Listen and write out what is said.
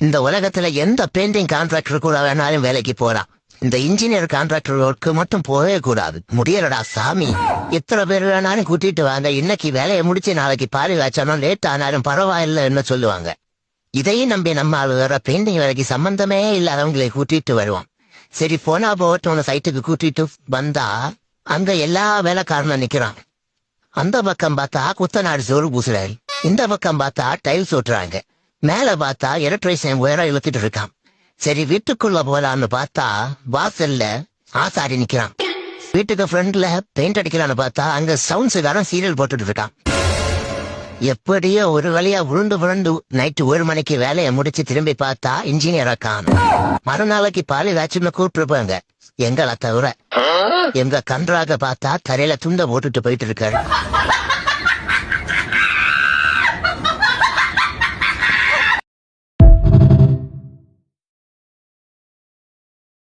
இந்த உலகத்துல எந்த பெயிண்டிங் கான்ட்ராக்டர் கூட வேணாலும் வேலைக்கு போறான். இந்த இன்ஜினியர் கான்ட்ராக்டர் ஒர்க்கு மட்டும் போகவே கூடாது. முடியலடா சாமி. எத்தனை பேர் வேணாலும் கூட்டிட்டு வாங்க, இன்னைக்கு வேலையை முடிச்சு நாளைக்கு பாரி வச்சாலும் லேட் ஆனாலும் பரவாயில்லைன்னு சொல்லுவாங்க. இதையும் நம்பி நம்ம வேற பெயிண்டிங் வேலைக்கு சம்பந்தமே இல்லாதவங்களை கூட்டிட்டு வருவோம். சரி போனா போட்டு சைட்டுக்கு கூட்டிட்டு வந்தா அங்க எல்லா வேலைக்காரனும் நிக்கிறான். அந்த பக்கம் பார்த்தா குத்தநாடு சோறு பூசுறாரு, இந்த பக்கம் பார்த்தா டைல்ஸ் ஓட்டுறாங்க, மேல பார்த்தா எலக்ட்ரிஷியன் உயரம் இழுத்துட்டு இருக்கான். சரி வீட்டுக்குள்ள போலான்னு பார்த்தா வாசல்ல ஆசாரி நிக்கிறான். வீட்டுக்கு ஃப்ரண்ட்ல பெயிண்ட் அடிக்கலான்னு பார்த்தா அங்க சவுண்ட்ஸுக்காரன் சீரியல் போட்டுட்டு இருக்கான். எப்படியோ ஒரு வழியா விழுந்து நைட்டு 1 மணிக்கு வேலையை முடிச்சு திரும்பி பார்த்தா இன்ஜினியரா காணும். மறுநாளைக்கு பாலி வேச்சுன்னு கூப்பிட்டுருப்பாங்க. எங்களை தவிர எங்க கன்றாக பார்த்தா தரையில துண்ட போட்டுட்டு போயிட்டு இருக்காரு.